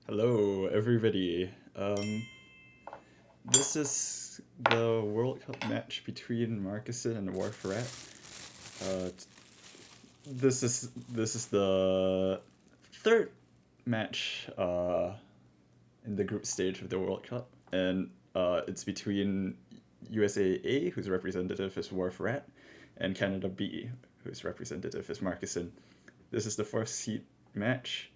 Hello, everybody. This is the World Cup match between Markusin and Warfrat. Uh, t- this is the third match in the group stage of the World Cup, and it's between USA A, whose representative is Warfrat, and Canada B, whose representative is Markusin. This is the fourth seed match.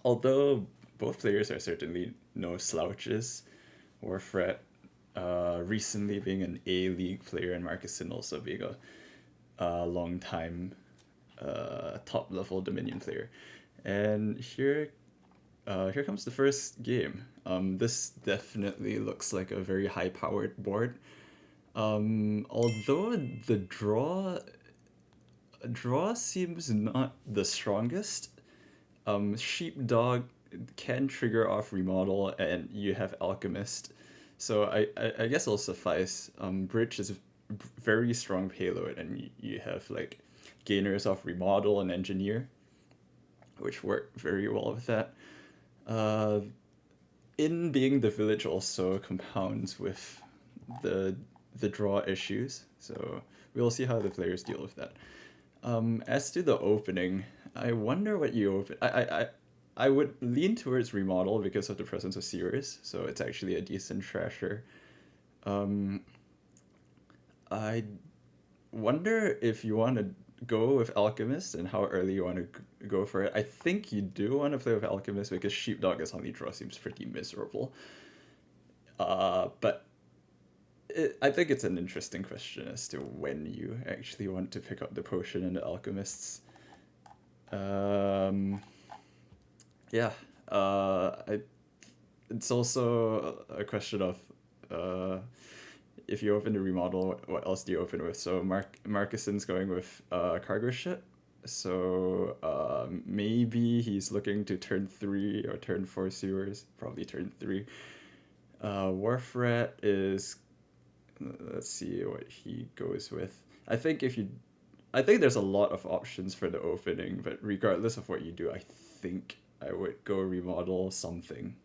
Although both players are certainly no slouches, Warfret recently being an A League player and Markusin also being a long time top level Dominion player. And here comes the first game. This definitely looks like a very high powered board. Although the draw seems not the strongest. Sheepdog can trigger off remodel, and you have alchemist, so I guess it'll suffice. Bridge is very strong payload, and you have like gainers off remodel and engineer, which work very well with that. Uh, in being the village also compounds with the the draw issues, so we'll see how the players deal with that. As to the opening, I wonder what you open. I would lean towards remodel because of the presence of Sears, so it's actually a decent trasher. Um, I wonder if you want to go with Alchemist and how early you want to go for it. I think you do want to play with Alchemist because Sheepdog as only draw seems pretty miserable. But I think it's an interesting question as to when you actually want to pick up the potion and the alchemists. Um, yeah, I, it's also a question of uh, if you open the remodel, what else do you open with? So Markuson's going with cargo ship. So maybe he's looking to turn three or turn four sewers. Probably turn three. Warfrat is, let's see what he goes with. I think if you, I think there's a lot of options for the opening, but regardless of what you do, I think I would go remodel something.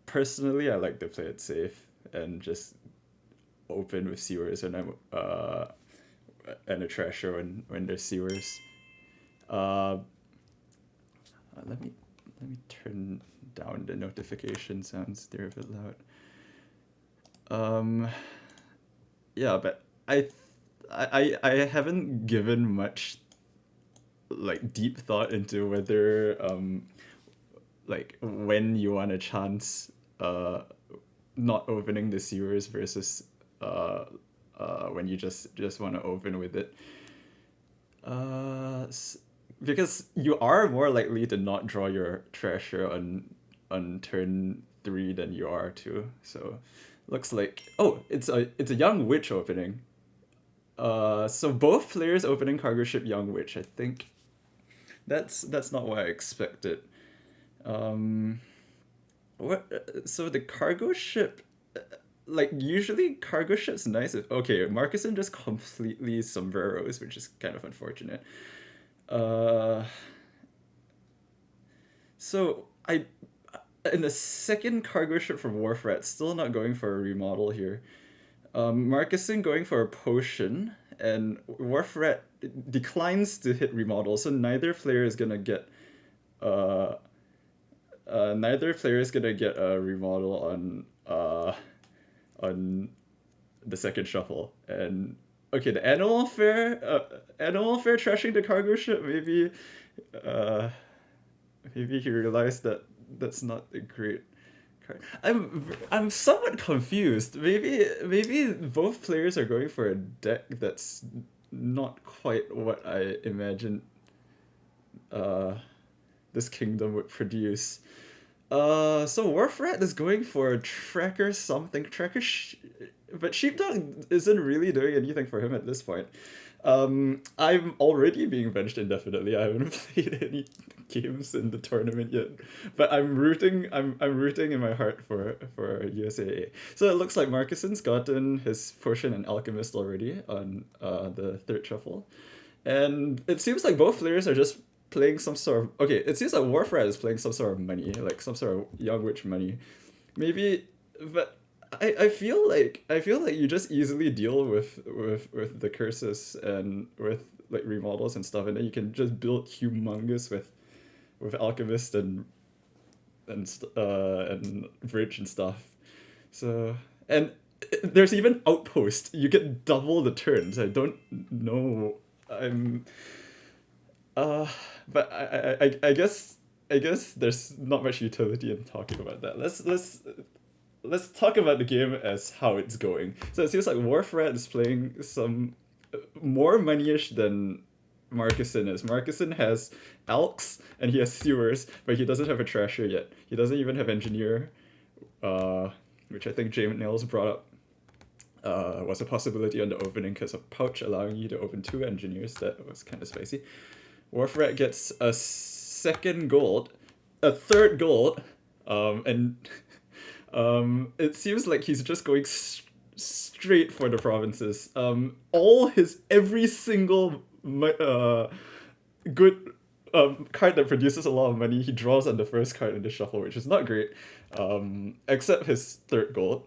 Personally, I like to play it safe and just open with sewers and I'm and a treasure when there's sewers. Uh, let me turn down the notification sounds. They're a bit loud. Um, yeah, but I haven't given much like deep thought into whether like when you want a chance not opening the sewers versus when you just want to open with it. Because you are more likely to not draw your treasure on turn three than you are to. So looks like, oh, it's a young witch opening. So both players opening cargo ship young witch. I think that's not what I expected. Um, so the cargo ship, like usually cargo ship's nice. Okay, Markuson just completely sombreros, which is kind of unfortunate. Uh, so I in the second cargo ship from Warfrat, still not going for a remodel here. Markuson going for a potion, and Warfrat declines to hit remodel, so uh, neither player is gonna get a remodel on the second shuffle. And okay, the animal fair trashing the cargo ship. Uh, maybe he realized that that's not a great card. I'm somewhat confused. Maybe both players are going for a deck that's not quite what I imagined uh, this kingdom would produce. So Warfrat is going for a tracker something but Sheepdog isn't really doing anything for him at this point. I'm already being benched indefinitely. I haven't played any games in the tournament yet, but I'm rooting. I'm rooting in my heart for USA. So it looks like Markuson's gotten his potion and alchemist already on the third shuffle, and it seems like both players are just playing some sort of okay. It seems like Wharf Rat is playing some sort of money, like some sort of young witch money, maybe. But I feel like you just easily deal with the curses and with like remodels and stuff, and then you can just build humongous with alchemist and bridge and stuff. So and there's even outpost. You get double the turns. I don't know. I'm uh, but I guess there's not much utility in talking about that. Let's talk about the game as how it's going. So it seems like Wharf Rat is playing some more money-ish than Markusin is. Markusin has Elks and he has Sewers, but he doesn't have a Trasher yet. He doesn't even have Engineer, uh, which I think James Nails brought up was a possibility on the opening because of Pouch allowing you to open 2 Engineers. That was kind of spicy. Wharf Rat gets a second gold, a third gold, and it seems like he's just going straight for the provinces. Every single good card that produces a lot of money, he draws on the first card in the shuffle, which is not great, except his third gold.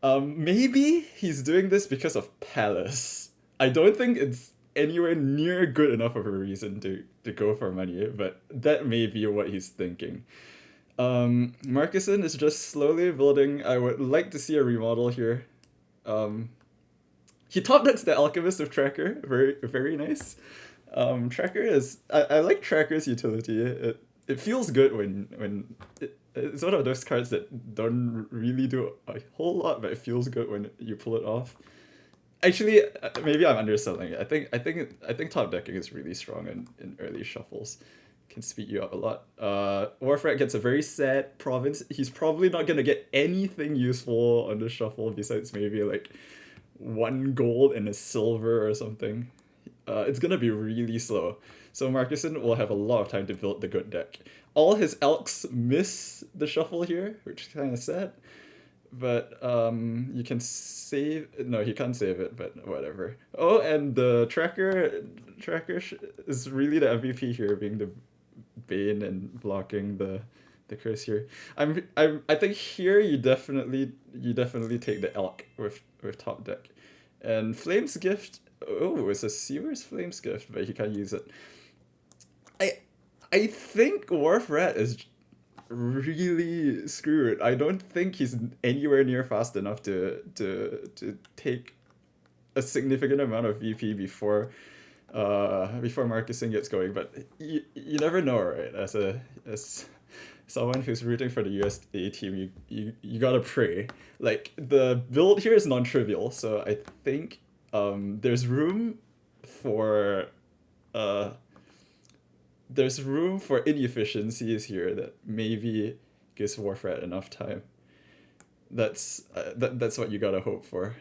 Maybe he's doing this because of Palace. I don't think it's anywhere near good enough of a reason to go for money, but that may be what he's thinking. Markusin is just slowly building. I would like to see a remodel here. He top decks the Alchemist of Tracker. Very, very nice. Tracker is... I like Tracker's utility. It feels good when it's one of those cards that don't really do a whole lot, but it feels good when you pull it off. Actually, maybe I'm underselling it. I think top decking is really strong in early shuffles. Can speed you up a lot. Wharf Rat gets a very sad province. He's probably not gonna get anything useful on the shuffle besides maybe like 1 gold and a silver or something. It's gonna be really slow. So Markusin will have a lot of time to build the good deck. All his Elks miss the shuffle here, which is kind of sad. But you can save. No, he can't save it. But whatever. Oh, and the tracker is really the MVP here, being the Bane and blocking the curse here. I think here you definitely take the Elk with top deck, and Flame's Gift. Oh, it's a Sewer's Flame's Gift, but he can't use it. I think Wharf Rat is really screwed. I don't think he's anywhere near fast enough to take a significant amount of VP before Markusin gets going. But you never know, right? As someone who's rooting for the USA team, you gotta pray. Like the build here is non-trivial, so I think there's room for inefficiencies here that maybe gives Wharf Rat enough time. That's what you gotta hope for.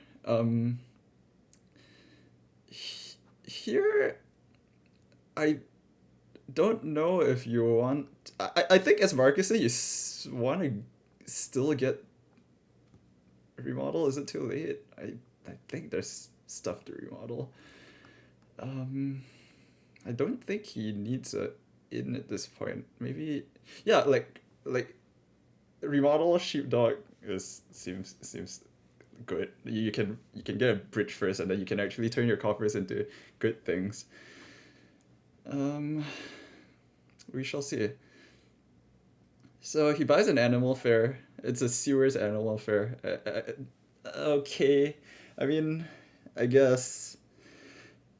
Here, I don't know if you want. I think as Markusin, you want to still get remodel. Is it too late? I think there's stuff to remodel. I don't think he needs a in at this point. Maybe yeah, like remodel Sheepdog seems good. You can get a bridge first, and then you can actually turn your coffers into good things. We shall see. So he buys an animal fair. It's a Sewer's animal fair. Okay, I mean, I guess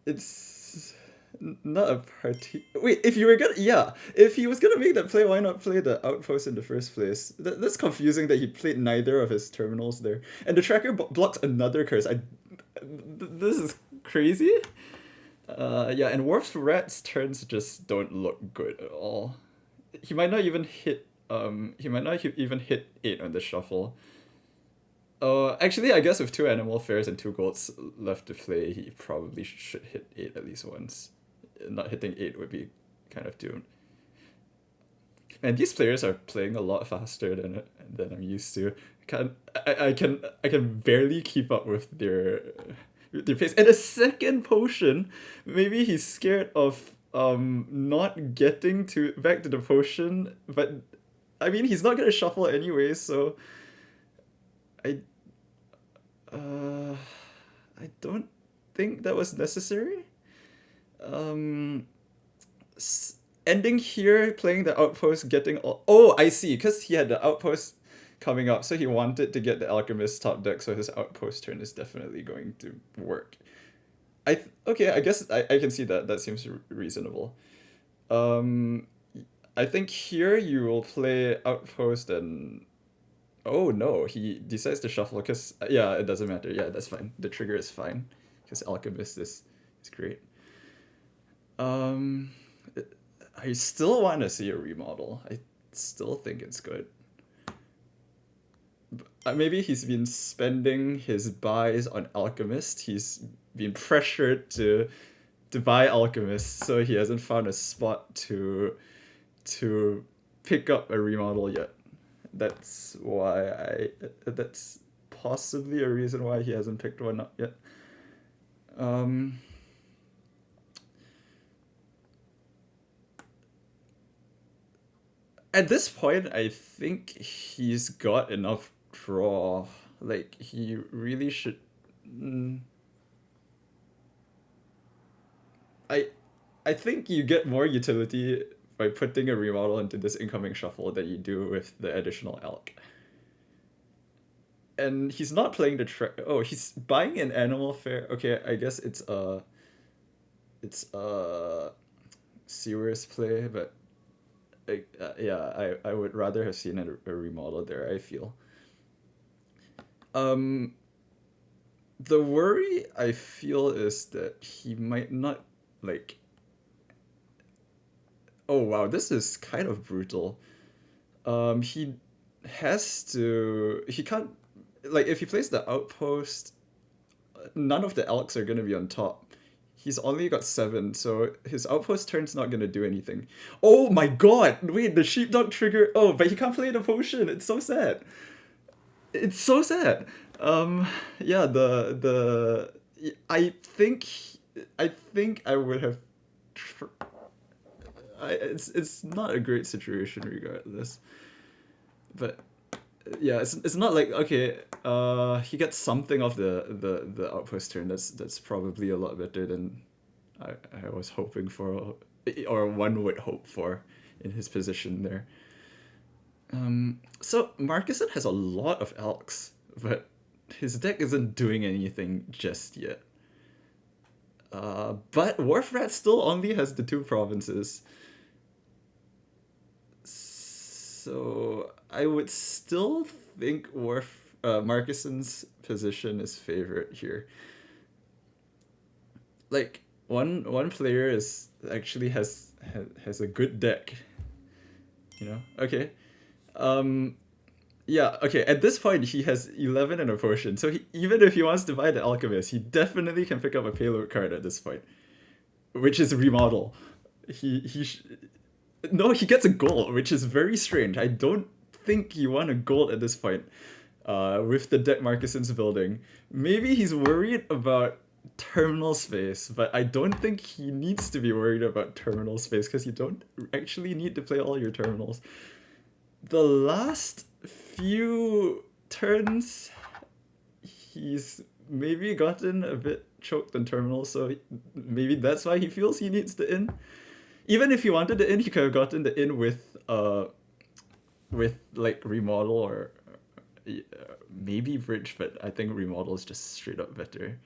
it's not a party. Wait, if he was gonna make that play, why not play the outpost in the first place? That's confusing that he played neither of his terminals there, and the tracker blocks another curse. This is crazy. Yeah, and Wharf Rat's turns just don't look good at all. He might not even hit. Even hit 8 on the shuffle. Actually, I guess with 2 animal fairs and 2 golds left to play, he probably should hit 8 at least once. Not hitting 8 would be kind of doomed. Man, these players are playing a lot faster than I'm used to. I can barely keep up with their pace. And a second potion. Maybe he's scared of not getting to back to the potion, but I mean he's not gonna shuffle anyway, so I uh I don't think that was necessary. Um, Ending here, playing the outpost, getting all. Oh, I see. Because he had the outpost coming up, so he wanted to get the alchemist top deck, so his outpost turn is definitely going to work. Okay, I guess I can see that. That seems reasonable. Um, I think here you will play outpost and. Oh no, he decides to shuffle because yeah, it doesn't matter. Yeah, that's fine. The trigger is fine because alchemist is great. Um, I still want to see a remodel. I still think it's good. Maybe he's been spending his buys on Alchemist. He's been pressured to buy Alchemist, so he hasn't found a spot to pick up a remodel yet. That's why I. That's possibly a reason why he hasn't picked one up yet. Um, at this point, I think he's got enough draw. Like he really should. Mm, I I think you get more utility by putting a remodel into this incoming shuffle than you do with the additional elk. And he's not playing the oh, he's buying an animal fair. Okay, I guess it's a serious play, but yeah, I would rather have seen a remodel there. I feel. Um, the worry I feel is that he might not like. Oh wow, this is kind of brutal. He has to. He can't. Like, if he plays the outpost, none of the elks are gonna be on top. He's only got 7, so his outpost turn's not gonna do anything. Oh my god! Wait, the sheepdog trigger. Oh, but he can't play the potion. It's so sad. It's so sad. Um, yeah, I think I would have. Tr- it's not a great situation regardless, but yeah, it's not like okay, he gets something off the outpost turn. That's probably a lot better than I was hoping for, or one would hope for in his position there. So Markusin has a lot of elks, but his deck isn't doing anything just yet. But Wharf still only has the 2 provinces. So I would still think Markusin's position is favorite here. Like one player is actually has a good deck. Okay. Um, yeah, okay. At this point, he has 11 and a potion. So even if he wants to buy the Alchemist, he definitely can pick up a payload card at this point, which is remodel. He no, he gets a gold, which is very strange. I don't think he won a gold at this point. With the deck Markusin's building, maybe he's worried about terminal space, but I don't think he needs to be worried about terminal space because you don't actually need to play all your terminals. The last few turns, he's maybe gotten a bit choked on terminal, so maybe that's why he feels he needs the in. Even if he wanted the in, he could have gotten the in with like remodel or maybe bridge, but I think remodel is just straight up better.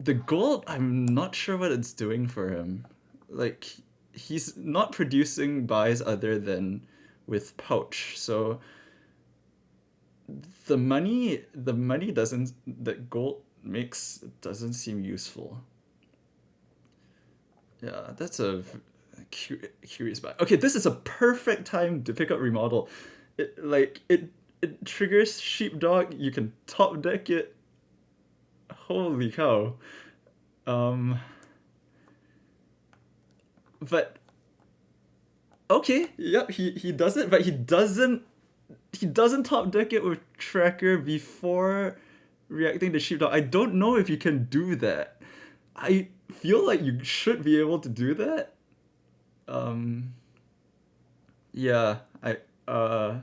The gold, I'm not sure what it's doing for him. Like he's not producing buys other than with pouch, so the money doesn't that gold makes doesn't seem useful. Yeah, that's a curious buy. Okay, this is a perfect time to pick up remodel. It triggers sheepdog. You can top deck it. Holy cow. Um, but okay, yep, he does it, but he doesn't top deck it with tracker before reacting to sheepdog. I don't know if you can do that. I feel like you should be able to do that. Um, yeah, uh,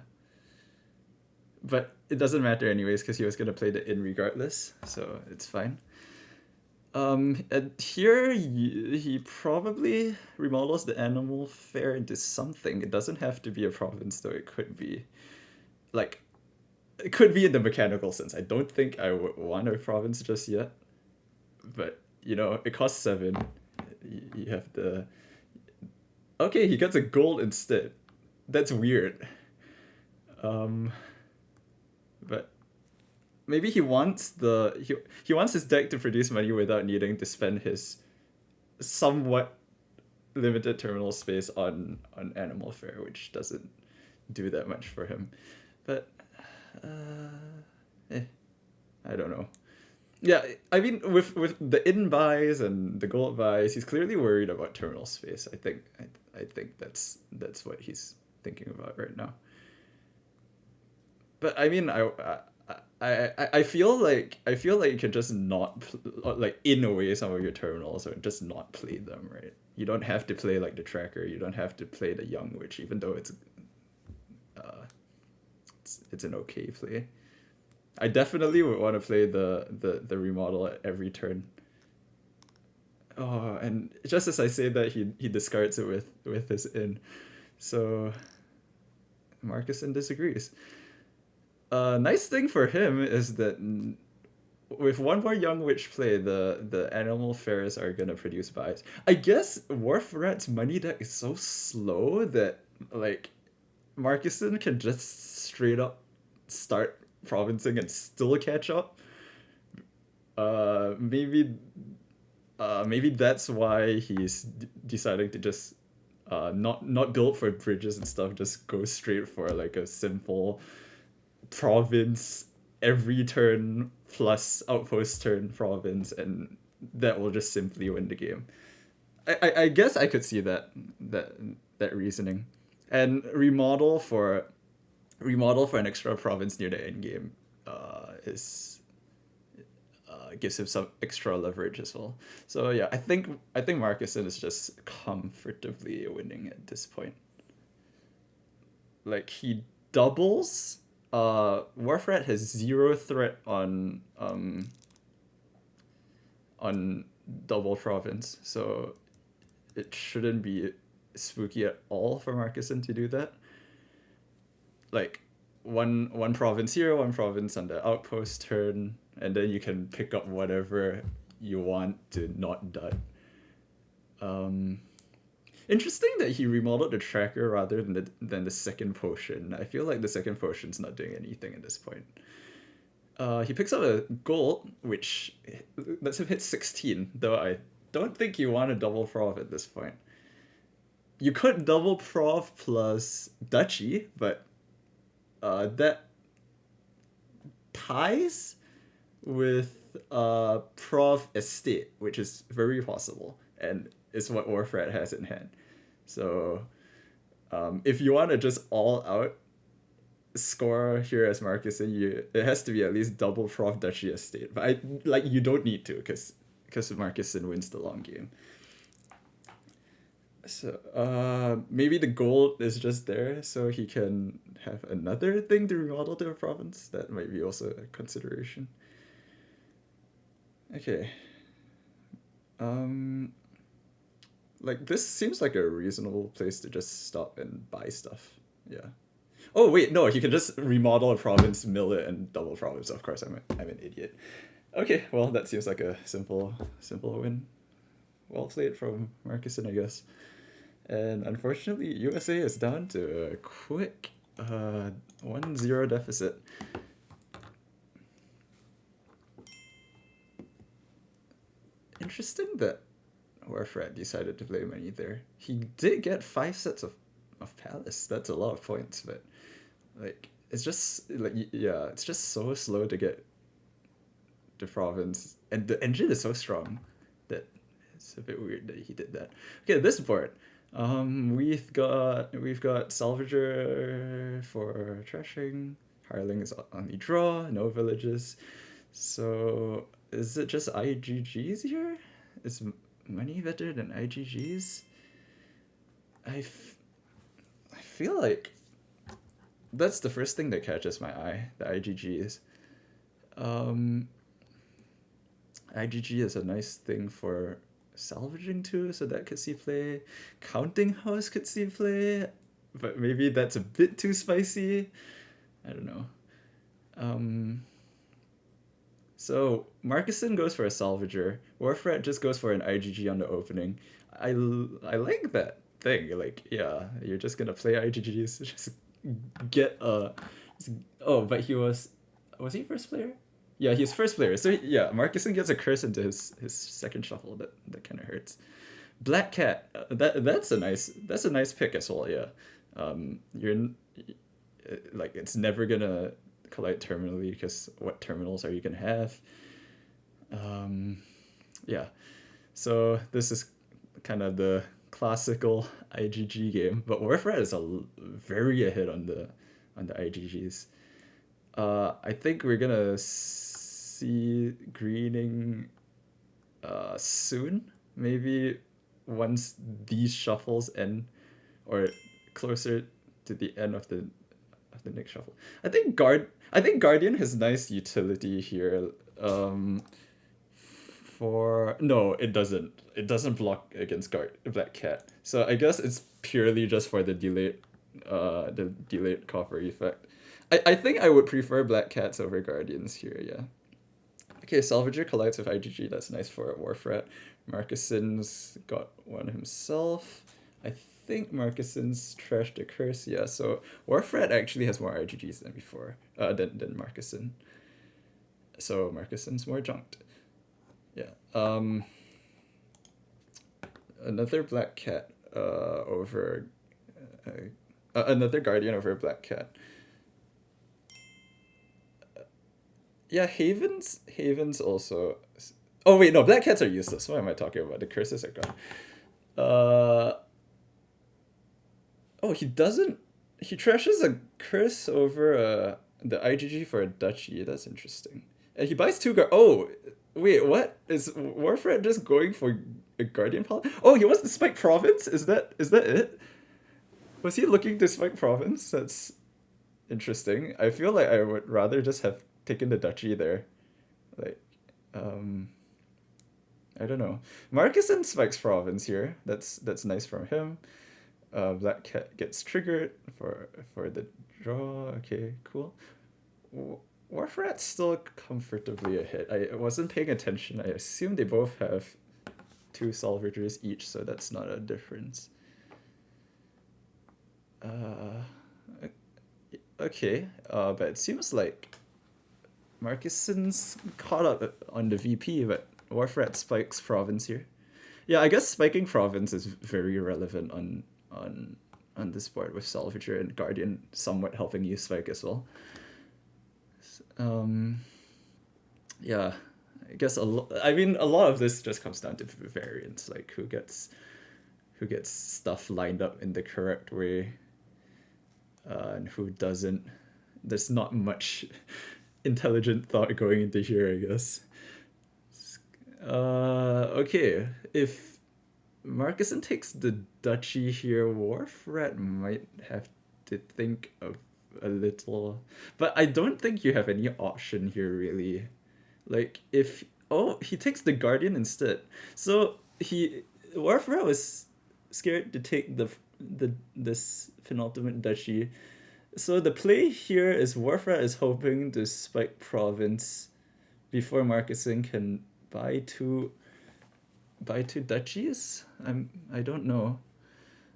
but it doesn't matter anyways because he was gonna play the in regardless, so it's fine. And here he probably remodels the animal fair into something. It doesn't have to be a province though. It could be like it could be in the mechanical sense. I don't think I would want a province just yet, but you know it costs 7. You have the okay. He gets a gold instead. That's weird. Um, but maybe he wants his deck to produce money without needing to spend his somewhat limited terminal space on Animal Fair, which doesn't do that much for him. But eh, I don't know. Yeah, I mean, with the in buys and the gold buys, he's clearly worried about terminal space. I think that's what he's thinking about right now. But I mean, I feel like you can just not like in a way some of your terminals or just not play them, right? You don't have to play like the tracker. You don't have to play the young witch, even though uh, it's an okay play. I definitely would want to play the remodel at every turn. Oh, and just as I say that, he discards it with his in. So Markusin disagrees. Nice thing for him is that with one more young witch play, the animal fairs are gonna produce buys. I guess Wharf Rat's money deck is so slow that like Markusin can just straight up start provincing and still catch up. Maybe maybe that's why he's deciding to just not build for bridges and stuff. Just go straight for like a simple province every turn plus outpost turn province, and that will just simply win the game. I guess I could see that that reasoning, and remodel for an extra province near the end game is gives him some extra leverage as well. So yeah, I think Markusin is just comfortably winning at this point. Like he doubles. Warfrat has 0 threat on double province, so it shouldn't be spooky at all for Markusin to do that. Like one province here, one province on the outpost turn, and then you can pick up whatever you want to not dud. Um, Interesting that he remodeled the tracker rather than the second potion. I feel like the second potion's not doing anything at this point. He picks up a gold, which lets him hit 16, though I don't think you want to double prof at this point. You could double prof plus duchy, but that ties with prof estate, which is very possible, and is what Warfrat has in hand. So if you want to just all out score here as Markusin, you it has to be at least double prof duchy estate. But I like you don't need to because Markusin wins the long game. So maybe the gold is just there so he can have another thing to remodel to a province. That might be also a consideration. Okay. Um like this seems like a reasonable place to just stop and buy stuff. Yeah. Oh wait, no, he can just remodel a province, mill it, and double province. Of course, I'm an idiot. Okay, well that seems like a simple win. Well played from Markusin, I guess. And unfortunately, USA is down to a quick 1-0 deficit. Interesting that Warfrat decided to play money there. He did get 5 sets of Palace. That's a lot of points, but like it's just like yeah, it's just so slow to get the province, and the engine is so strong that it's a bit weird that he did that. Okay, this board. We've got Salvager for trashing. Harling is on the draw. No villages. So is it just IGGs here? It's money better than IGGs? I, f- I feel like that's the first thing that catches my eye, the IGGs. Um, IGG is a nice thing for salvaging too, so that could see play. Counting House could see play, but maybe that's a bit too spicy. I don't know. Um, so Markusin goes for a salvager. Warfrat just goes for an IGG on the opening. I like that thing. Like, yeah, you're just gonna play IGGs. Just get a. Oh, but he was he first player? Yeah, he's first player. So yeah, Markusin gets a curse into his second shuffle. That kind of hurts. Black Cat. That's a nice pick as well. Yeah, like it's never gonna collide terminally because what terminals are you gonna have? Um, yeah. So this is kind of the classical IGG game, but Warfrat is very ahead on the IGGs. I think we're gonna see greening soon. Maybe once these shuffles end, or closer to the end of the next shuffle. I think Guardian has nice utility here. For no, it doesn't. It doesn't block against Black Cat. So I guess it's purely just for the delayed copper effect. I think I would prefer Black Cats over Guardians here. Yeah. Okay, Salvager collides with IGG. That's nice for Warfrat. Markusin's got one himself. I think Markusin's trashed a curse. Yeah, so Warfrat actually has more IGGs than before. Than Markusin. So Markusin's more junked. Yeah. Another Black Cat over another Guardian over Black Cat. Yeah, Havens also. Oh wait, no, Black Cats are useless. What am I talking about? The curses are gone. Uh oh, he doesn't. He trashes a curse over the IGG for a duchy. That's interesting. And he buys two Oh, wait, what is Warfrat just going for a Guardian Pal? Oh, he wants the Spike Province. Is that it? Was he looking to Spike Province? That's interesting. I feel like I would rather just have taken the duchy there. Like, um, I don't know. Marcus and Spike's Province here. That's nice from him. Black Cat gets triggered for the draw. Okay, cool. Warfrat's still comfortably ahead. I wasn't paying attention. I assume they both have two salvagers each, so that's not a difference. Okay. But it seems like Markusin's caught up on the VP, but Warfrat spikes Province here. Yeah, I guess spiking Province is very relevant on this board with Salvager and Guardian somewhat helping you spike as well. Yeah, I guess I mean, a lot of this just comes down to variance, like who gets stuff lined up in the correct way, and who doesn't. There's not much intelligent thought going into here, I guess. Okay, if Markusin takes the duchy here, Warfrat might have to think of a little, but I don't think you have any option here really. Like if he takes the Guardian instead, so Warfrat was scared to take this penultimate duchy. So the play here is Warfrat is hoping to spike Province before Markusin can buy two duchies. I don't know.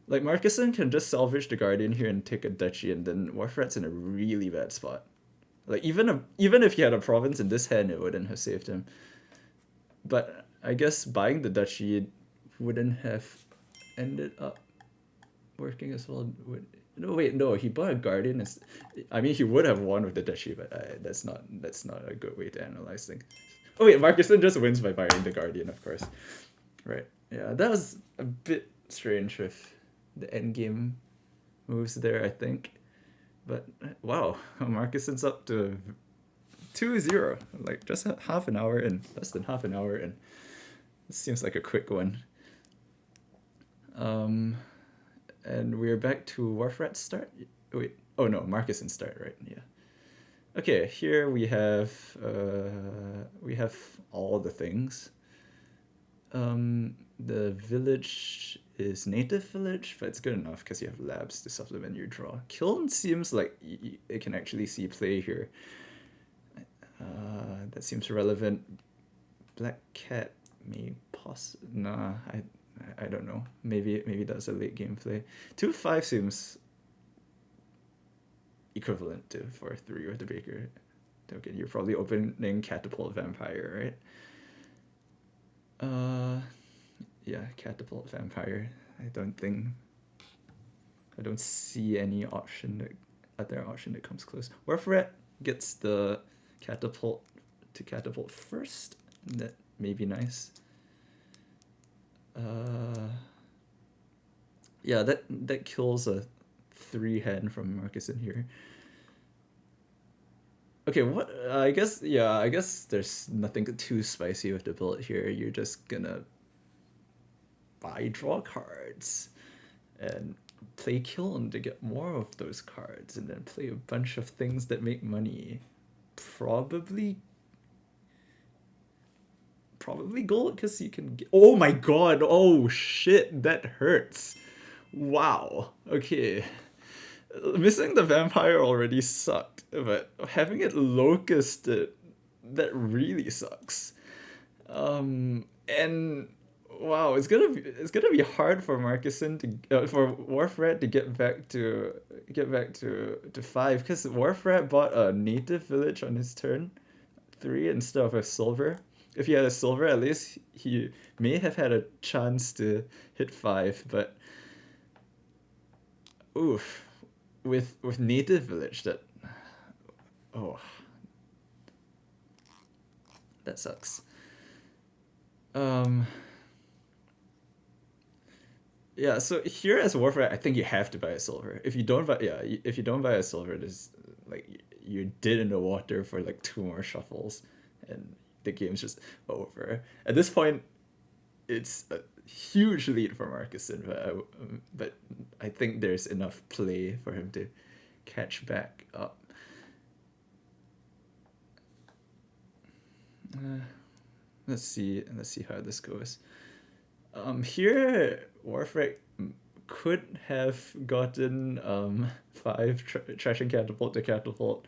Like Markusin can just salvage the Guardian here and take a duchy, and then Warfrat's in a really bad spot. Like even if he had a province in this hand, it wouldn't have saved him. But I guess buying the duchy wouldn't have ended up working as well. No, wait, no. He bought a Guardian. I mean, he would have won with the duchy, but that's not a good way to analyze things. Oh wait, Markusin just wins by buying the Guardian, of course. Right. Yeah, that was a bit strange with the end game moves there, I think. But wow, Markusin's up to 2-0, like just half an hour in, less than half an hour in. This seems like a quick one. Um, and we're back to Wharf start. Wait, oh no, markusin start, right? Yeah. Okay, here we have all the things. The village is native village, but it's good enough because you have labs to supplement your draw. Kiln seems like it can actually see play here. That seems relevant. Black cat may nah, I don't know. Maybe that's a late game play. 2-5 seems equivalent to 4-3 with the Baker token. You're probably opening Catapult Vampire, right? Yeah, Catapult Vampire. I don't see any other option that comes close. Warfret gets the catapult to catapult first. That may be nice. Yeah, that kills a 3-hand from markusin here. Okay, what? I guess there's nothing too spicy with the bullet here. You're just gonna buy draw cards and play Kiln to get more of those cards, and then play a bunch of things that make money. Probably gold because you can get. Oh my god! Oh shit! That hurts. Wow. Okay. Missing the vampire already sucked, but having it locusted, that really sucks. And wow, it's gonna be hard for markusin for Wharfrat to get back to 5 because Wharfrat bought a native village on his turn 3 instead of a silver. If he had a silver, at least he may have had a chance to hit 5, but oof. With native village, oh, that sucks. Yeah, so here as Warfare, I think you have to buy a silver. If you don't buy a silver, there's like you're dead in the water for like 2 more shuffles and the game's just over. At this point, it's a huge lead for markusin, but I think there's enough play for him to catch back up. Let's see how this goes. Here Warframe could have gotten 5 trashing catapult to catapult,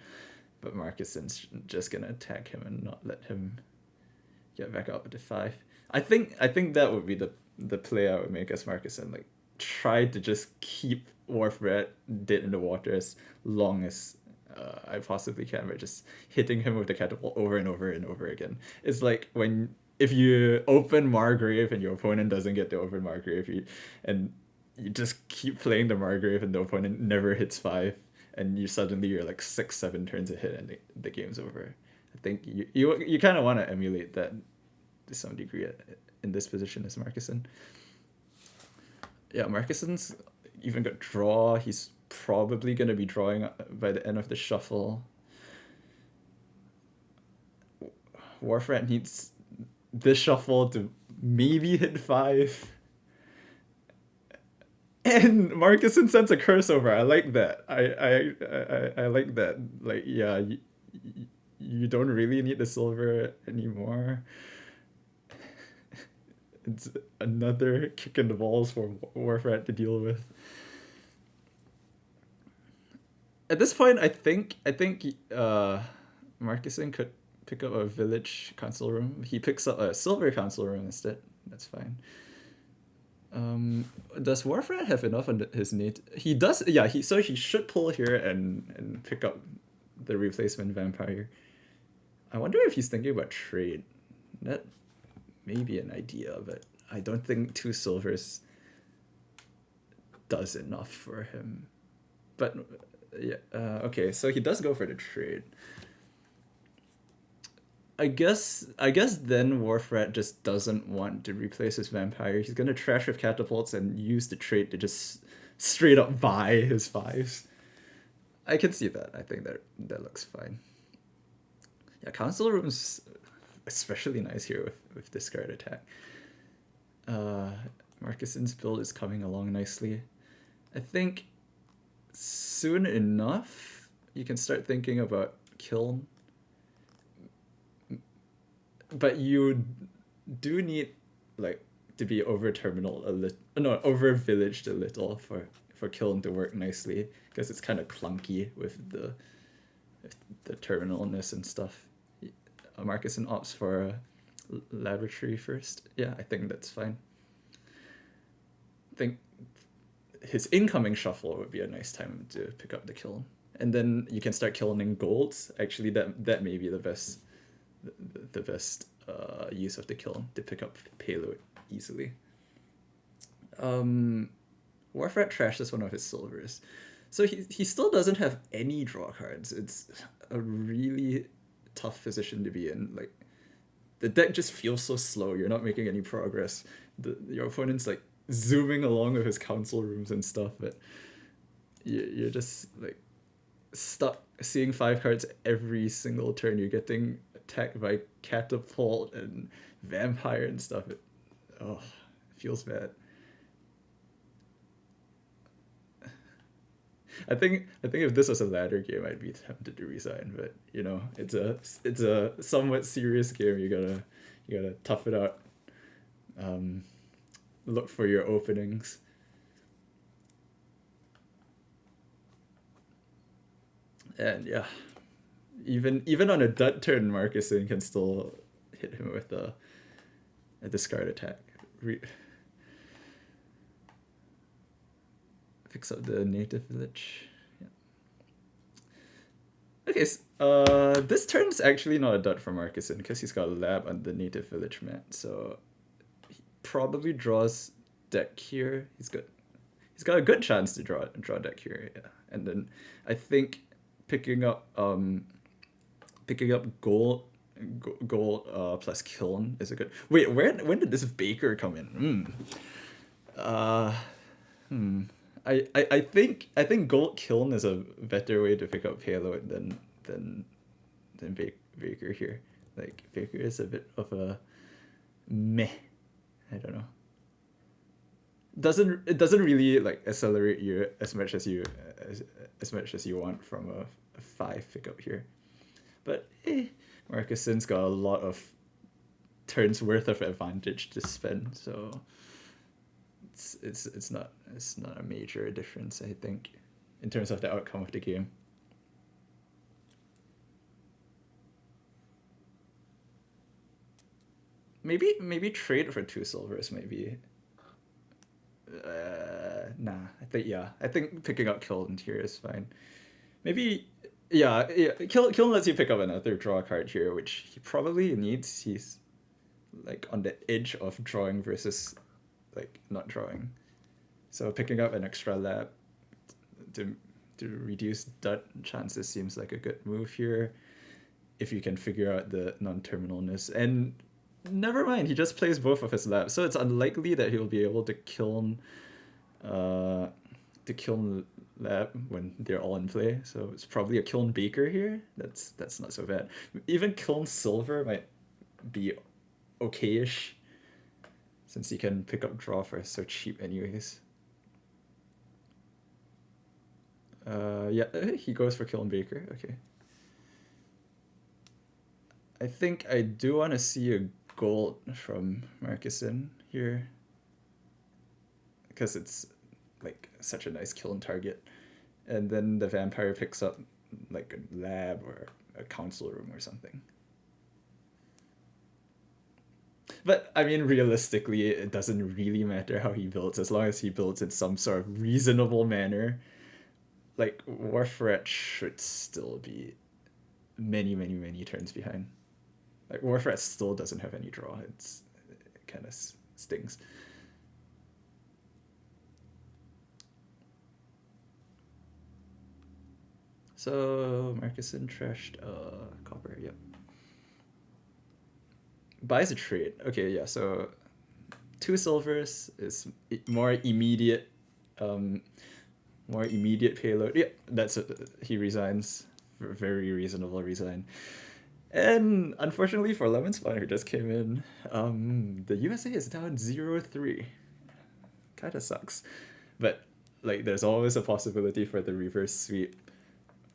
but markusin's just gonna attack him and not let him get back up to 5. I think that would be the play I would make as markusin. Like, try to just keep Warfred dead in the water as long as I possibly can by just hitting him with the catapult over and over and over again. It's like if you open Margrave and your opponent doesn't get to open Margrave, and you just keep playing the Margrave and the opponent never hits 5, and you're like 6-7 turns ahead and the game's over. I think you kind of want to emulate that to some degree in this position as markusin. Yeah, markusin's even got draw. He's probably going to be drawing by the end of the shuffle. Warfrat needs this shuffle to maybe hit 5. And markusin sends a curse over. I like that. I like that. Like, yeah, you don't really need the silver anymore. It's another kick in the balls for Warfrat to deal with. At this point, I think markusin could pick up a village council room. He picks up a silver council room instead. That's fine. Does Warfrat have enough on his need? He does. Yeah. He should pull here and pick up the replacement vampire. I wonder if he's thinking about trade. That may be an idea, but I don't think 2 silvers does enough for him. But yeah. Okay. So he does go for the trade. I guess then Warfrat just doesn't want to replace his vampire. He's gonna trash with catapults and use the trait to just straight up buy his 5s. I can see that. I think that looks fine. Yeah, council room's especially nice here with discard attack. Uh, Markusin's build is coming along nicely. I think soon enough you can start thinking about Kiln, but you do need like to be over terminal a little, no, over villaged a little for Kiln to work nicely because it's kind of clunky with the terminalness and stuff. Markusin opts for a laboratory first. Yeah, I think that's fine. I think his incoming shuffle would be a nice time to pick up the Kiln. And then you can start killing golds. Actually, that may be the best use of the Kiln to pick up payload easily. Warfrat trashes one of his silvers. So he still doesn't have any draw cards. It's a really tough position to be in. Like, the deck just feels so slow. You're not making any progress. Your opponent's like zooming along with his council rooms and stuff, but you're just like stuck seeing 5 cards every single turn. You're getting attacked by catapult and vampire and stuff. It feels bad. I think if this was a ladder game, I'd be tempted to resign. But you know, it's a somewhat serious game. You gotta tough it out. Look for your openings. And yeah, even on a dud turn, Markusin can still hit him with a discard attack. Picks up the native village. Yeah. Okay, this turn's actually not a dud for Markusin because he's got a lab on the native village mat, so he probably draws deck here. He's got a good chance to draw deck here, yeah. And then I think picking up gold plus Kiln is a good. Wait, when did this Baker come in? I think gold Kiln is a better way to pick up payload than Baker here. Like, Baker is a bit of a meh. I don't know. It doesn't really like accelerate you as much as you want from a 5 pickup here. But Markusin's got a lot of turns worth of advantage to spend, so it's not a major difference, I think, in terms of the outcome of the game. Maybe trade for 2 silvers, maybe. Nah, I think picking up Kiln here is fine. Maybe, yeah. Kiln lets you pick up another draw card here, which he probably needs. He's like on the edge of drawing versus like not drawing. So picking up an extra lab to reduce dud chances seems like a good move here, if you can figure out the non-terminalness. And never mind, he just plays both of his labs, so it's unlikely that he'll be able to Kiln lab when they're all in play. So it's probably a Kiln Baker here. That's not so bad. Even Kiln Silver might be okay-ish, since you can pick up draw for so cheap anyways. Yeah, he goes for Kiln Baker. Okay. I think I do want to see a gold from Markusin here, because it's like such a nice Kiln target. And then the vampire picks up like a lab or a council room or something. But I mean, realistically, it doesn't really matter how he builds, as long as he builds in some sort of reasonable manner. Like, Warfrat should still be many turns behind. Like, Warfrat still doesn't have any draw. It kind of stings. So Markusin trashed copper. Yep. Buys a trade. Okay, yeah. So 2 silvers is more immediate payload. Yeah, he resigns. Very reasonable resign. And unfortunately for Lemon Spawner, who just came in, the USA is down 0-3. Kinda sucks. But like there's always a possibility for the reverse sweep.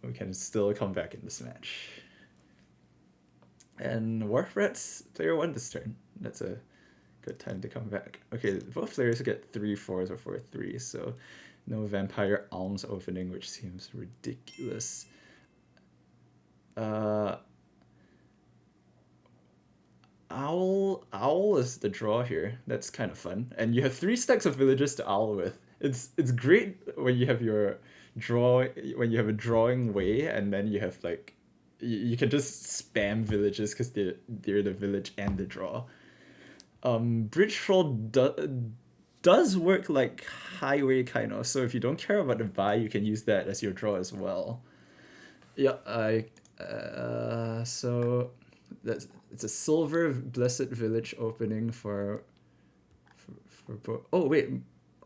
We can still come back in this match. And Warfrat's player one this turn. That's a good time to come back. Okay, both players get 3-4s or 4-3s, so no Vampire Alms opening, which seems ridiculous. Owl is the draw here. That's kind of fun. And you have 3 stacks of villages to owl with. It's great when you have your when you have a drawing way, and then you have like you can just spam villages because they're the village and the draw. Bridge Troll does work like highway kind of. So if you don't care about the buy, you can use that as your draw as well. Yeah, so it's a silver blessed village opening oh wait.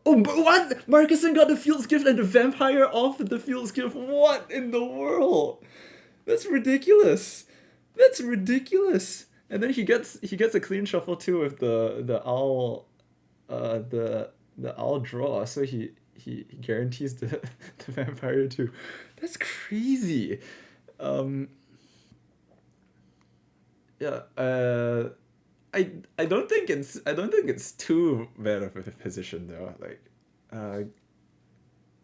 Oh, but what? Markusin got the Field's Gift and the Vampire off the Field's Gift. What in the world? That's ridiculous. That's ridiculous. And then he gets a clean shuffle too with the owl, the owl draw. So he guarantees the Vampire too. That's crazy. Yeah. I don't think it's too bad of a position though. Like,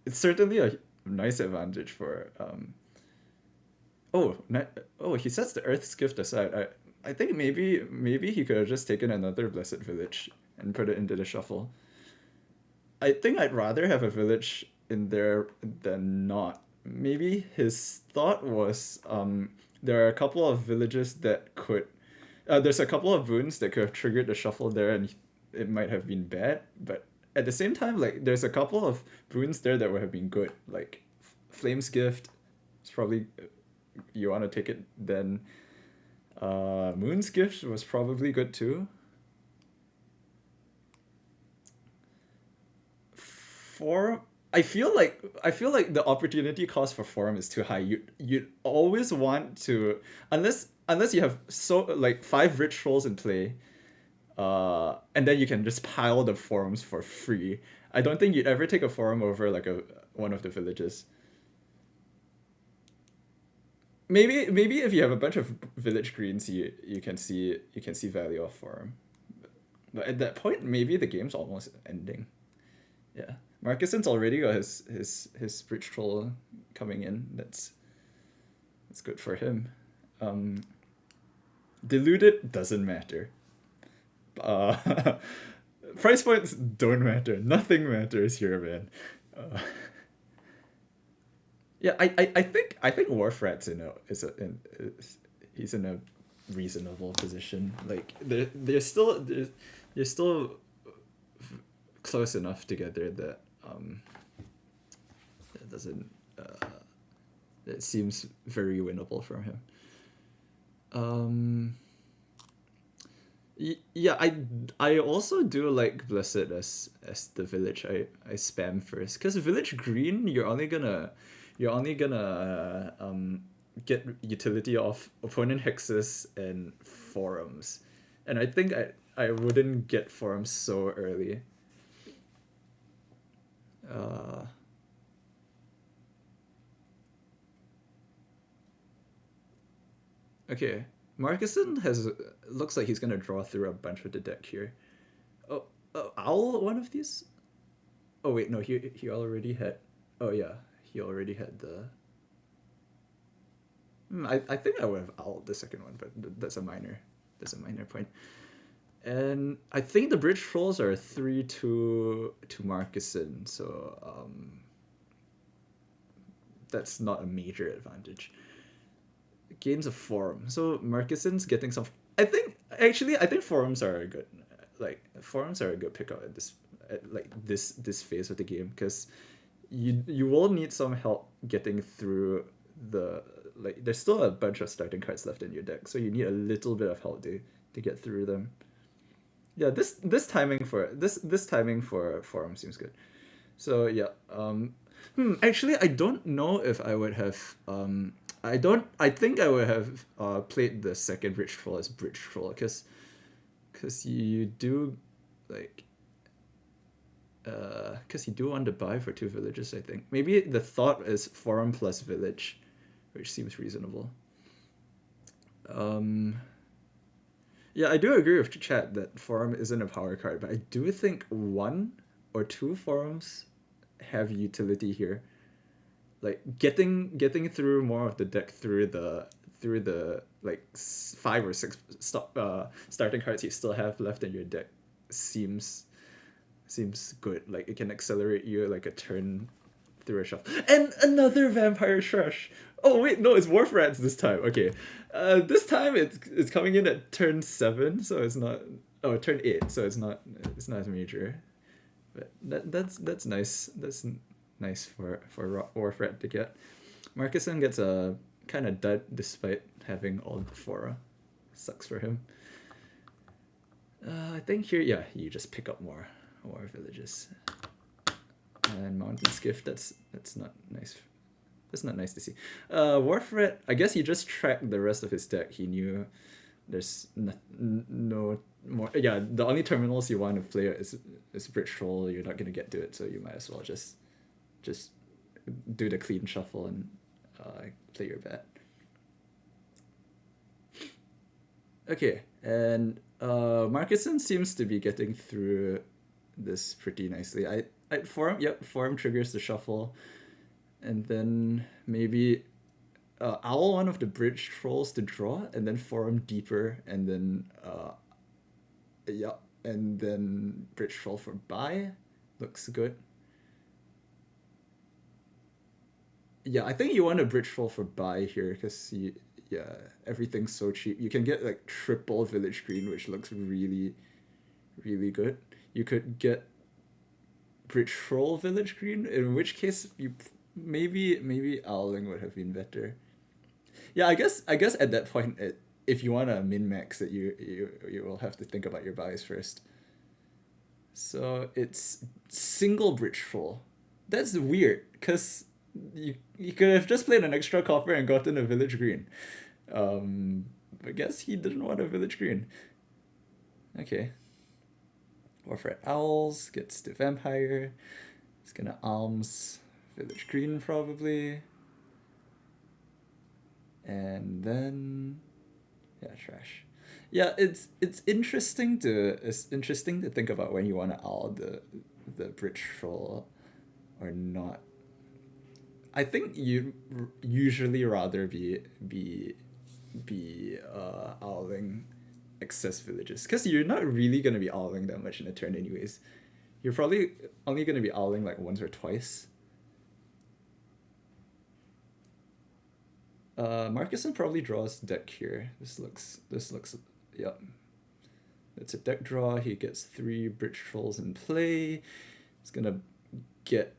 it's certainly a nice advantage for Oh, he sets the Earth's Gift aside. I think maybe he could have just taken another Blessed Village and put it into the shuffle. I think I'd rather have a village in there than not. Maybe his thought was there are a couple of villages that could there's a couple of boons that could have triggered the shuffle there, and it might have been bad, but at the same time, like there's a couple of boons there that would have been good. Like Flame's Gift, it's probably you want to take it. Then Moon's Gift was probably good too. I feel like the opportunity cost for Forum is too high. You'd always want to, unless you have so like 5 rich trolls in play, and then you can just pile the forums for free. I don't think you'd ever take a forum over like one of the villages. Maybe if you have a bunch of village greens, you can see value of forum. But at that point, maybe the game's almost ending. Yeah, Markusin's already got his bridge troll coming in. That's good for him. Diluted doesn't matter. Price points don't matter. Nothing matters here, man. Yeah, I think Warfrat's he's in a reasonable position. Like they're still close enough together that that doesn't it seems very winnable from him. Yeah, I also do like Blessed as the village I spam first, because village green you're only gonna get utility of opponent hexes and forums, and I think I wouldn't get forums so early. Okay, Markusin looks like he's gonna draw through a bunch of the deck here. Oh, Owl, one of these? Oh wait, no, he already had. Oh yeah, he already had the. I think I would have Owl the second one, but that's a minor point. And I think the bridge trolls are 3 to Markusin, so that's not a major advantage. Gains a forum, so Markusin's getting some. I think forums are a good pickup at this phase of the game, because you will need some help getting through there's still a bunch of starting cards left in your deck, so you need a little bit of help to get through them. Yeah, this timing for forum seems good. So yeah, actually I don't know if I would have I don't. I think I would have played the second bridge troll as bridge troll because you do like because you do want to buy for two villages. I think maybe the thought is forum plus village, which seems reasonable. Um, yeah, I do agree with chat that forum isn't a power card, but I do think one or two forums have utility here. Like getting through more of the deck through the like five or six starting cards you still have left in your deck seems seems good. Like it can accelerate you like a turn through a shuffle. And another vampire Shrush. Oh wait, no, it's Wharf Rats this time. Okay. This time it's coming in at turn 7, so it's not oh turn 8, so it's not as major. But that's nice. That's nice for Wharf Rat to get. Markusin gets a kind of dud despite having all the fora. Sucks for him. I think here, yeah, you just pick up more villages. And Mountain's Gift, that's not nice. That's not nice to see. Warfred, I guess he just tracked the rest of his deck. He knew there's no more. Yeah, the only terminals you want to play is Bridge Troll. You're not gonna get to it, so you might as well just do the clean shuffle and play your bet. Okay, and Markusin seems to be getting through this pretty nicely. I forum triggers the shuffle, and then maybe owl one of the bridge trolls to draw, and then forum deeper, and then and then bridge troll for buy. Looks good. Yeah, I think you want a bridge troll for buy here because yeah, everything's so cheap. You can get like triple village green, which looks really, really good. You could get bridge troll village green, in which case you maybe owling would have been better. Yeah, I guess at that point, if you want to min max it, you will have to think about your buys first. So it's single bridge troll. That's weird, cause you could have just played an extra copper and gotten a village green. I guess he didn't want a village green. Okay. Warfred Owls gets the vampire. He's gonna alms village green probably. And then yeah, trash. Yeah, it's interesting to think about when you want to owl the bridge troll or not. I think you usually rather be owling excess villages because you're not really gonna be owling that much in a turn anyways. You're probably only gonna be owling like once or twice. Markusin probably draws deck here. This looks yep. It's a deck draw. He gets 3 bridge trolls in play. He's gonna get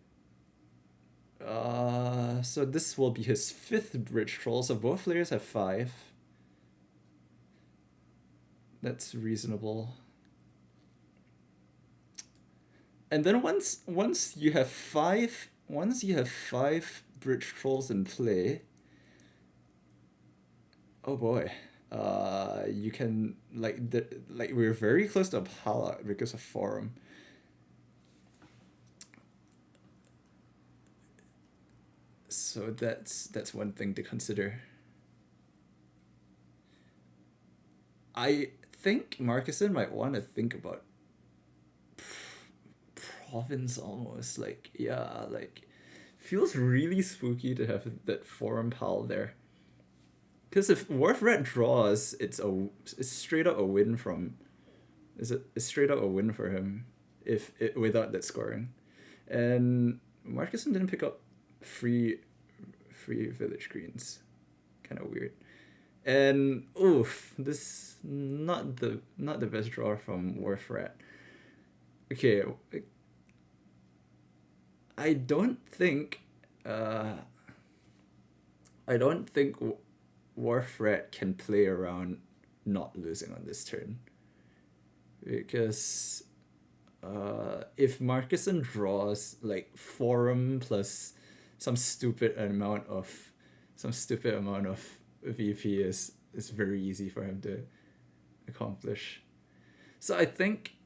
so this will be his 5th bridge troll, so both players have 5. That's reasonable. And then once you have 5 bridge trolls in play, oh boy. You can like we're very close to a pala because of forum. So that's one thing to consider. I think Markusin might want to think about province almost. Like, yeah, like feels really spooky to have that forum pal there. Because if Wharf Rat draws, it's straight up a win from. It's straight up a win for him, if it without that scoring, and Markusin didn't pick up free village greens, kind of weird, and oof, this not the best draw from Wharf Rat. Okay, I don't think Wharf Rat can play around not losing on this turn. Because if Markusin draws like forum plus some some stupid amount of VP is very easy for him to accomplish. So I think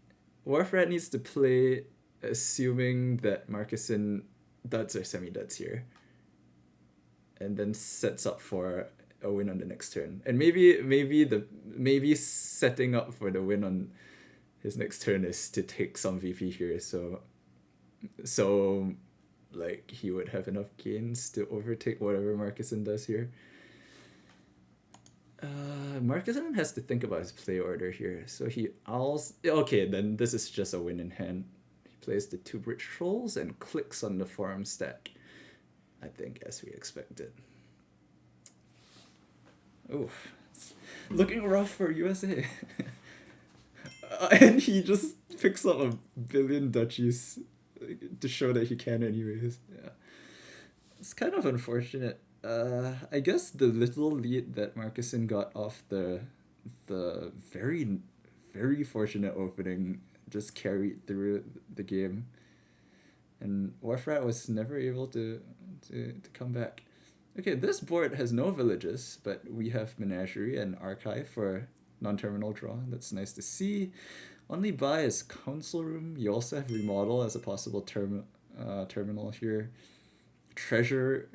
Warfrat needs to play assuming that markusin duds or semi-duds here, and then sets up for a win on the next turn. And maybe setting up for the win on his next turn is to take some VP here, so like he would have enough gains to overtake whatever markusin does here. Markusin has to think about his play order here. So he owls. Okay, then this is just a win in hand. He plays the 2 bridge trolls and clicks on the forum stack. I think, as we expected. Oof. It's looking rough for USA. And he just picks up a billion duchies to show that he can anyways. Yeah. It's kind of unfortunate. I guess the little lead that markusin got off the very, very fortunate opening just carried through the game. And Warfrat was never able to come back. Okay, this board has no villages, but we have Menagerie and Archive for non-terminal draw. That's nice to see. Only buy is Council Room. You also have Remodel as a possible terminal here. Treasure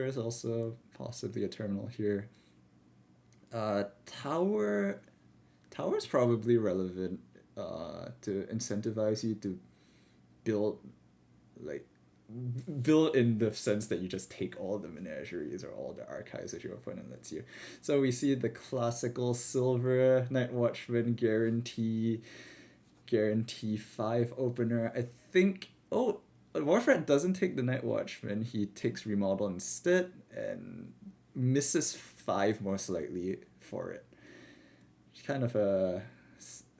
is also possibly a terminal here. Tower is probably relevant to incentivize you to build in the sense that you just take all the menageries or all the archives that your opponent lets you. So we see the classical silver Night Watchman guarantee 5 opener. I think Warfrat doesn't take the Night Watchman, he takes Remodel instead and misses 5 most likely for it. It's kind of a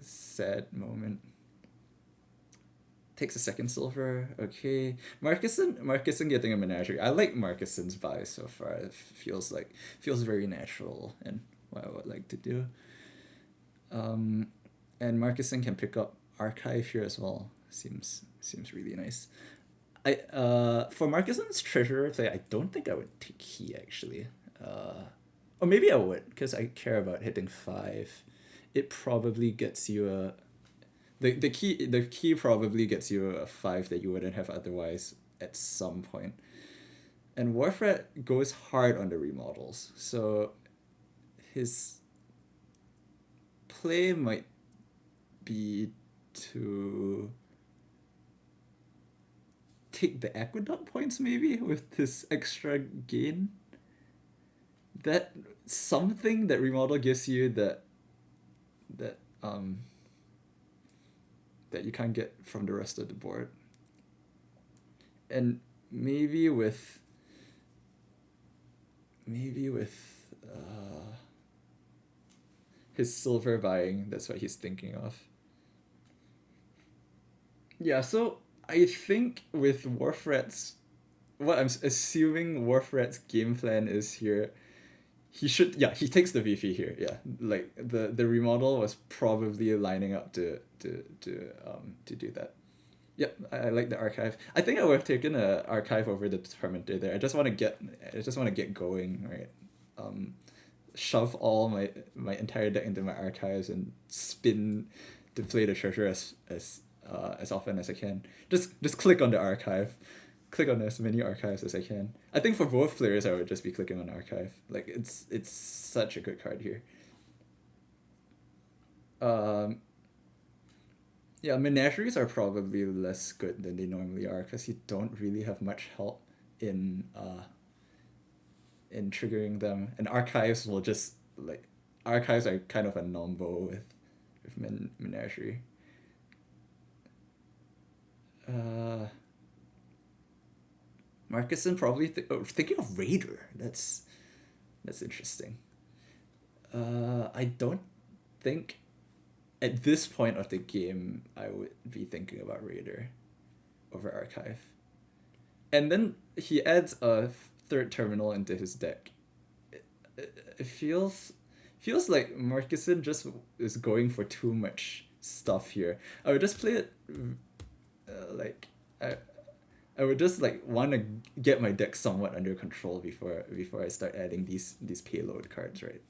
sad moment. Takes a second silver. Okay. Markusin getting a menagerie. I like Markusin's buy so far. It feels very natural and what I would like to do. And Markusin can pick up Archive here as well. Seems really nice. For Markusin's treasurer play, I don't think I would take Key actually. Or maybe I would, because I care about hitting 5. It probably gets you a the key probably gets you a 5 that you wouldn't have otherwise at some point. And Warfrat goes hard on the remodels, so his play might be to take the aqueduct points maybe with this extra gain. That something that remodel gives you that you can't get from the rest of the board. And maybe with his silver buying, that's what he's thinking of. Yeah, so I think with Warfrat's, what I'm assuming Warfrat's game plan is here, he takes the VP here. Yeah, like the remodel was probably lining up to do that. Yep, I like the archive. I think I would have taken a archive over the Tormentor there. I just want to get going, right? Shove all my entire deck into my archives and spin to play the treasure as often as I can. Just click on the archive. Click on as many archives as I can. I think for both players I would just be clicking on archive. Like it's such a good card here. Yeah, menageries are probably less good than they normally are because you don't really have much help in triggering them, and archives will just archives are kind of a nombo with menagerie. Markusin probably thinking of Raider. That's interesting. I don't think at this point of the game I would be thinking about Raider over Archive. And then he adds a third terminal into his deck. It feels like Markusin just is going for too much stuff here. I would just play it I I would just like want to get my deck somewhat under control before I start adding these payload cards, right?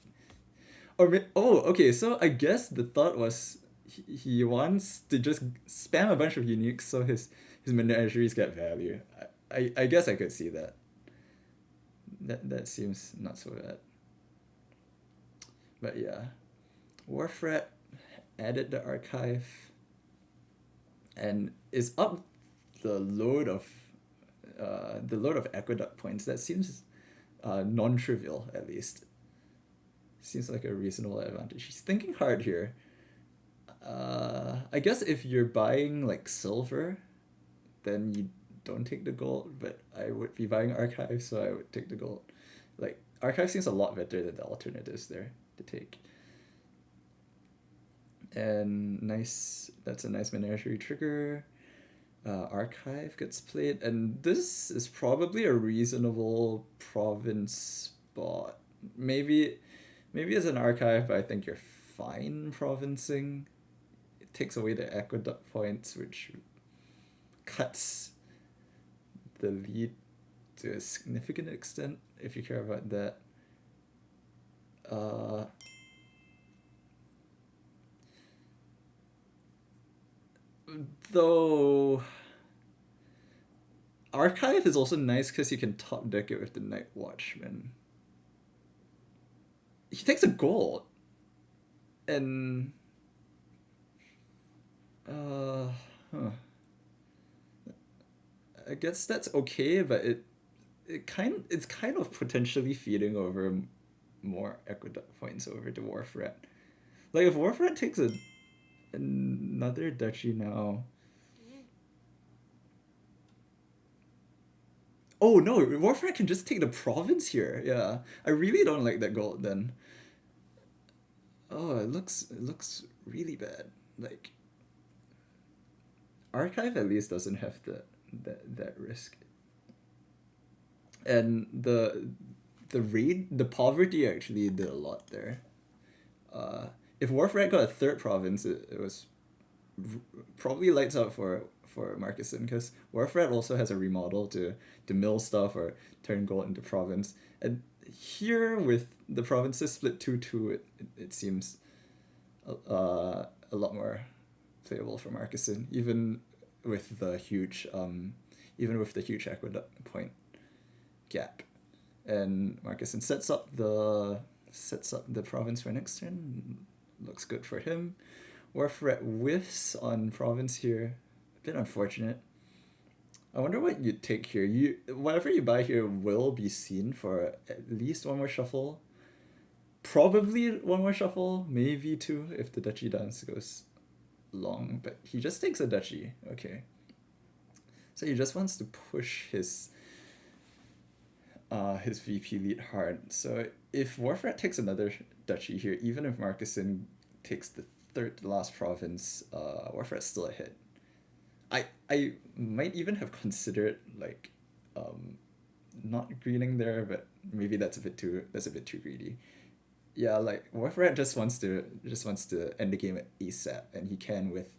Okay, so I guess the thought was he wants to just spam a bunch of uniques so his menageries get value. I guess I could see that. That seems not so bad. But yeah, Warfrat added the archive and is up the load of aqueduct points. That seems non-trivial at least. Seems like a reasonable advantage. He's thinking hard here. I guess if you're buying like silver, then you don't take the gold, but I would be buying archive, so I would take the gold. Like archive seems a lot better than the alternatives there to take. And nice, that's a nice menagerie trigger. Archive gets played, and this is probably a reasonable province spot. Maybe as an archive, but I think you're fine provincing. It takes away the aqueduct points, which cuts the lead to a significant extent if you care about that. Though archive is also nice because you can top deck it with the Night Watchman. He takes a gold, and huh. I guess that's okay, but it's kind of potentially feeding over more aqueduct points over to Warfrat. Like if Warfrat takes another duchy now. Oh no, Warfrat can just take the province here. Yeah, I really don't like that gold then. Oh, it looks really bad. Like archive at least doesn't have that risk. And the poverty actually did a lot there. If Warfrat got a third province, it was probably lights out for Markusin, because Warfrat also has a remodel to mill stuff or turn gold into province. And here with the provinces split 2-2, it seems a lot more playable for Markusin, even with the huge aqueduct point gap. And Markusin sets up the province for next turn. Looks good for him. Warfrat whiffs on province here. A bit unfortunate. I wonder what you'd take here. Whatever you buy here will be seen for at least one more shuffle. Probably one more shuffle, maybe two if the duchy dance goes long. But he just takes a duchy. Okay. So he just wants to push his VP lead hard. So if Warfrat takes another duchy here, even if Markusin takes the third to last province, Warfrat's still ahead. I might even have considered like not greening there, but maybe that's a bit too greedy. Yeah, like Warfrat just wants to end the game at ASAP, and he can with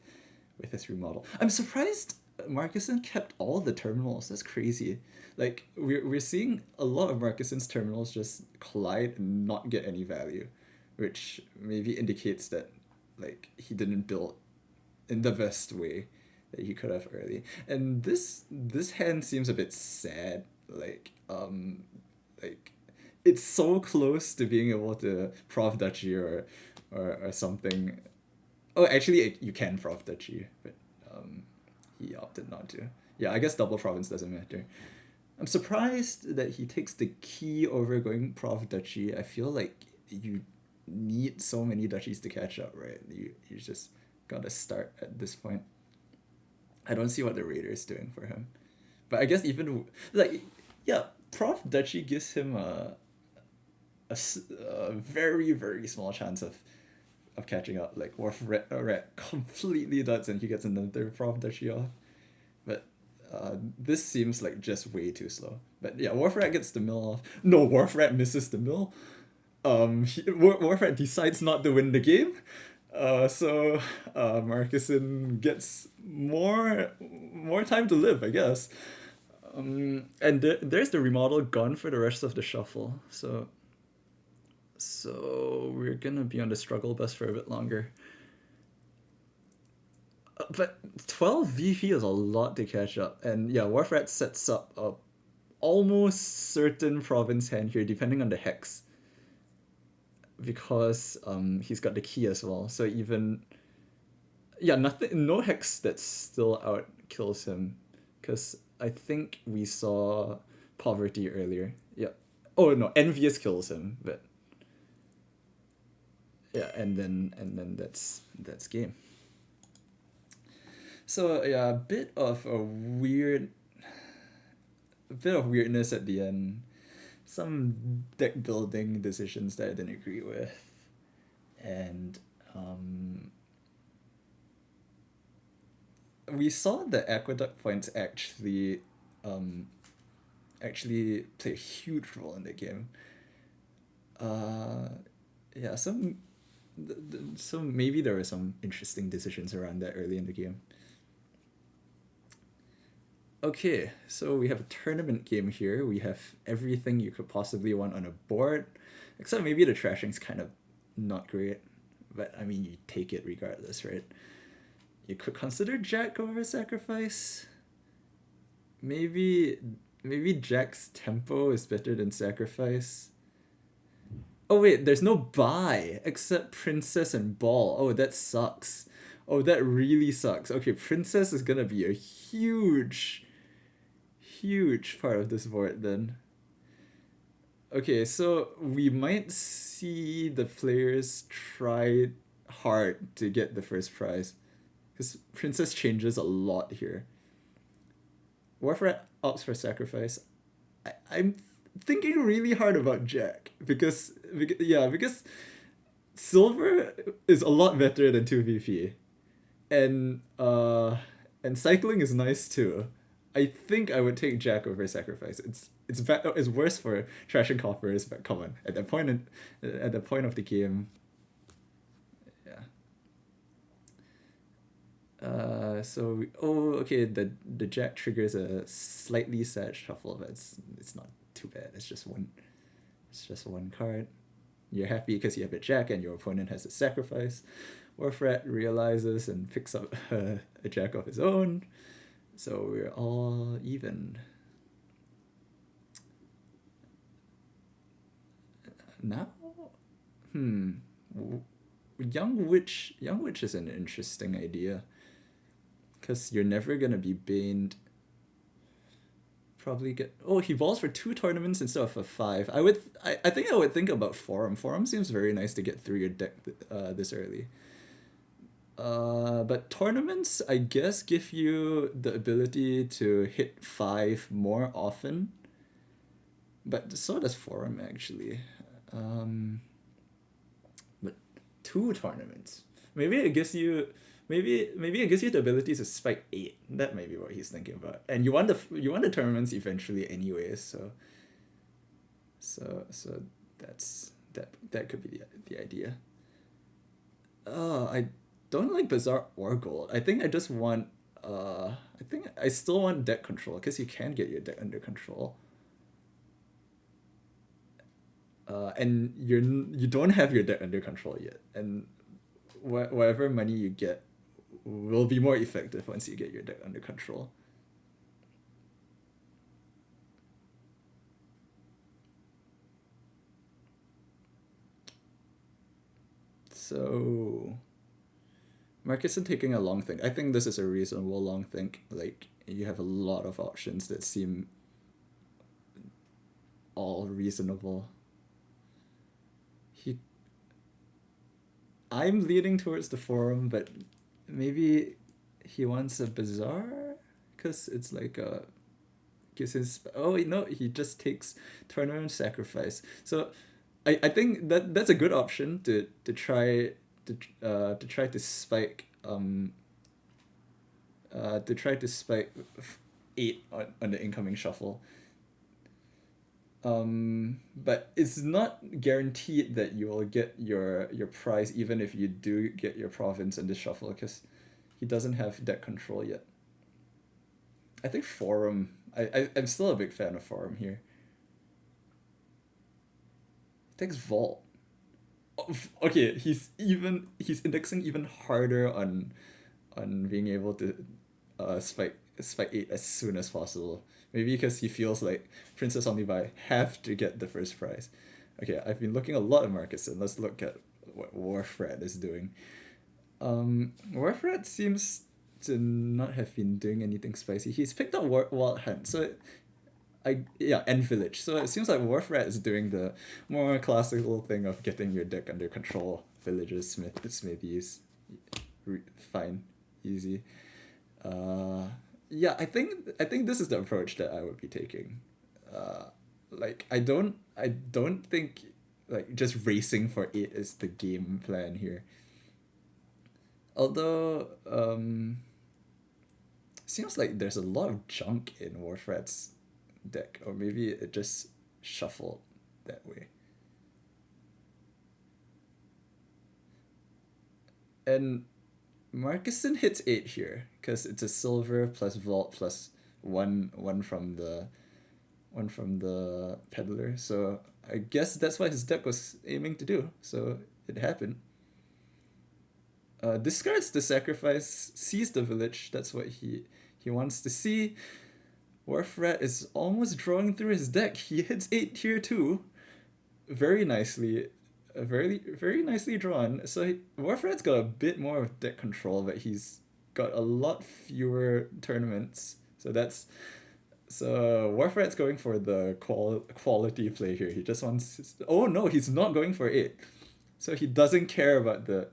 his remodel. I'm surprised Markusin kept all the terminals. That's crazy. Like we're seeing a lot of Markusin's terminals just collide and not get any value, which maybe indicates that like he didn't build in the best way that he could have early. And this hand seems a bit sad. Like it's so close to being able to Prof Duchy or something. Oh, actually, you can Prof Duchy, but he opted not to. Yeah, I guess double province doesn't matter. I'm surprised that he takes the key over going Prof Duchy. I feel like you need so many duchies to catch up, right? You just gotta start at this point. I don't see what the Raider is doing for him. But I guess even, like, yeah, Prof Duchy gives him a very, very small chance of catching up. Like, Warfrat completely duds and he gets another Prof Duchy off. But this seems like just way too slow. But yeah, Warfrat gets the mill off. No, Warfrat misses the mill. Warfrat decides not to win the game. So Markusin gets more time to live, I guess. And there's the remodel gone for the rest of the shuffle. So we're gonna be on the struggle bus for a bit longer. But 12 VP is a lot to catch up. And yeah, Warfrat sets up a almost certain province hand here, depending on the hex. Because he's got the key as well. So even yeah, nothing, no hex that's still out kills him. Because I think we saw poverty earlier. Yeah. Oh no, envious kills him, but yeah, and then that's game. So yeah, a bit of weirdness at the end. Some deck building decisions that I didn't agree with, and we saw the aqueduct points um, actually play a huge role in the game. Uh, yeah, so maybe there were some interesting decisions around that early in the game. Okay, so we have a tournament game here. We have everything you could possibly want on a board, except maybe the trashing's kind of not great. But I mean, you take it regardless, right? You could consider Jack over Sacrifice. Maybe maybe Jack's tempo is better than Sacrifice. Oh wait, there's no buy except Princess and Ball. Oh, that sucks. Oh, that really sucks. Okay, Princess is gonna be a huge part of this board then. Okay, so we might see the players try hard to get the first prize. Because Princess changes a lot here. Warfrat opts for Sacrifice. I'm thinking really hard about Jack. Because Silver is a lot better than 2VP. And and cycling is nice too. I think I would take Jack over Sacrifice. It's worse for Trash and Coppers, but come on. At the point of the game, yeah. Okay, the Jack triggers a slightly sad shuffle, but it's not too bad. It's just one card. You're happy because you have a Jack and your opponent has a Sacrifice. Warfrat realizes and picks up a Jack of his own. So we're all even. Now, Young Witch is an interesting idea. Because you're never gonna be baned. Probably get. Oh, he balls for 2 tournaments instead of a 5. I think I would think about Forum. Forum seems very nice to get through your deck this early. But tournaments, I guess, give you the ability to hit 5 more often. But so does Forum, actually. But 2 tournaments. Maybe it gives you... Maybe it gives you the ability to spike 8. That may be what he's thinking about. And you want the tournaments eventually anyways, so that could be the idea. I don't like Bazaar or Gold. I think I just want I think I still want deck control because you can get your deck under control. And you don't have your deck under control yet, and whatever money you get will be more effective once you get your deck under control. So Markusin taking a long think. I think this is a reasonable long think. Like, you have a lot of options that seem all reasonable. I'm leaning towards the Forum, but maybe he wants a Bazaar? Because it's like a... Gives his... Oh, no, he just takes Tournament Sacrifice. So I think that's a good option to try to spike to try to spike 8 on the incoming shuffle. But it's not guaranteed that you will get your prize even if you do get your province in this shuffle, because he doesn't have deck control yet. I think Forum. I'm still a big fan of Forum here. He takes Vault. Oh, okay, he's indexing even harder on being able to spike 8 as soon as possible. Maybe because he feels like Princess Omnibuy have to get the first prize. Okay, I've been looking a lot at Markusin. Let's look at what Warfred is doing. Warfred seems to not have been doing anything spicy. He's picked up Wild Hunt, so and Village. So it seems like Warfred is doing the more classical thing of getting your deck under control. Villages, smithies, fine, easy. Uh, yeah, I think this is the approach that I would be taking. Uh, like I don't think like just racing for 8 is the game plan here. Although seems like there's a lot of junk in Warfred's deck, or maybe it just shuffled that way. And Markuson hits 8 here because it's a silver plus vault plus one from the peddler. So I guess that's what his deck was aiming to do. So it happened. Discards the sacrifice, sees the village. That's what he wants to see. Warfrat is almost drawing through his deck. He hits 8 here too, very nicely, very nicely drawn. So Warfrat's got a bit more of deck control, but he's got a lot fewer tournaments. So Warfrat's going for the quality play here. He just wants. Oh no, he's not going for 8. So he doesn't care about the.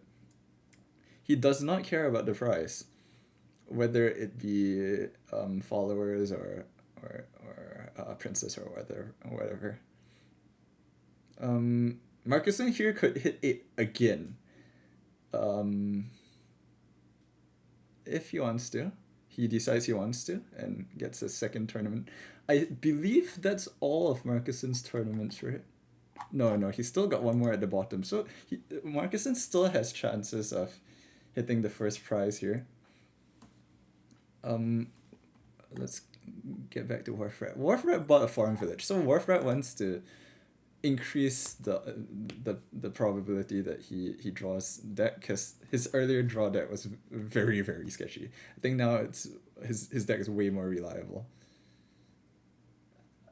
He does not care about the price, whether it be followers or princess or whatever. Markuson here could hit 8 again, um, if he wants to. He decides he wants to and gets a second tournament. I believe that's all of Markuson's tournaments, right? No, he's still got one more at the bottom. So Markuson still has chances of hitting the first prize here. Let's get back to Warfrat. Warfrat bought a farm village, so Warfrat wants to increase the probability that he draws deck, because his earlier draw deck was very, very sketchy. I think now it's his deck is way more reliable.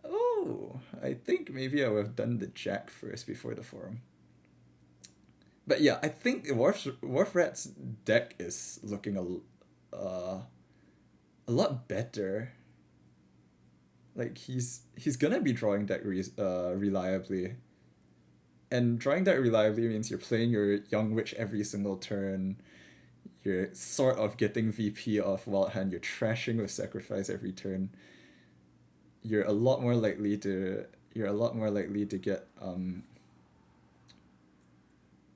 Oh, I think maybe I would have done the Jack first before the forum. But yeah, I think Warfrat's deck is looking a lot better. Like he's gonna be drawing deck reliably. And drawing deck reliably means you're playing your Young Witch every single turn. You're sort of getting VP off Wild Hand. You're trashing with Sacrifice every turn. You're a lot more likely to get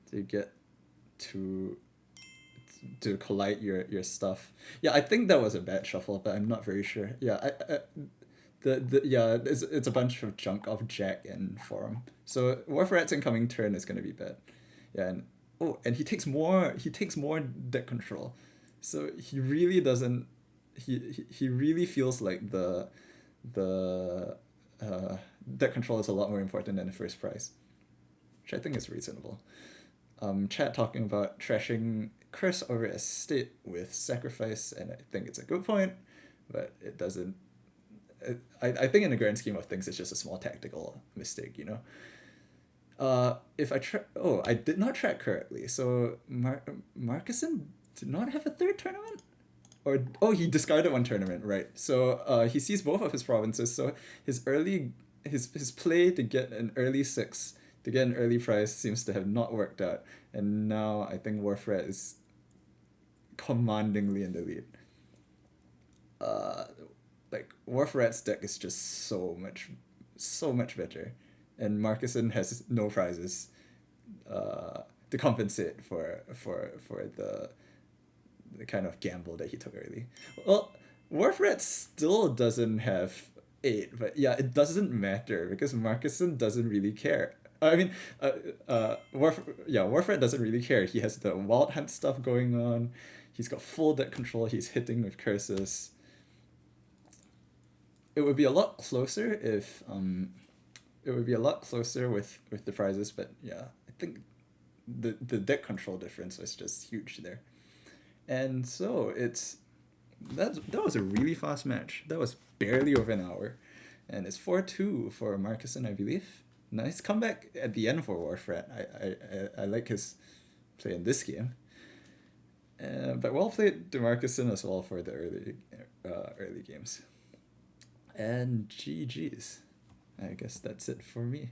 to get to collide your stuff. Yeah, I think that was a bad shuffle, but I'm not very sure. Yeah, it's a bunch of junk of Jack and Forum. So Warfrat's incoming turn is gonna be bad. Yeah, and he takes more deck control. So he really doesn't he really feels like the deck control is a lot more important than the first prize, which I think is reasonable. Chat talking about trashing Curse over Estate with Sacrifice, and I think it's a good point, but it doesn't. I think in the grand scheme of things, it's just a small tactical mistake, you know. If I did not track correctly. So Markuson did not have a third tournament, he discarded one tournament, right? So he sees both of his provinces. So his play to get an early 6, to get an early prize, seems to have not worked out, and now I think Warfrat is commandingly in the lead. Like Warfrat's deck is just so much better, and Markuson has no prizes to compensate for the kind of gamble that he took early. Well, Warfrat still doesn't have 8, but yeah, it doesn't matter because Markuson doesn't really care. I mean, Warfrat doesn't really care. He has the Wild Hunt stuff going on. He's got full deck control. He's hitting with curses. it would be a lot closer if it would be a lot closer with the prizes, but yeah, I think the deck control difference was just huge there. And so it's that was a really fast match. That was barely over an hour, and it's 4-2 for Markusin, I believe. Nice comeback at the end for Warfrat. I like his play in this game. But well played DeMarcuson as well for the early games. And GG's. I guess that's it for me.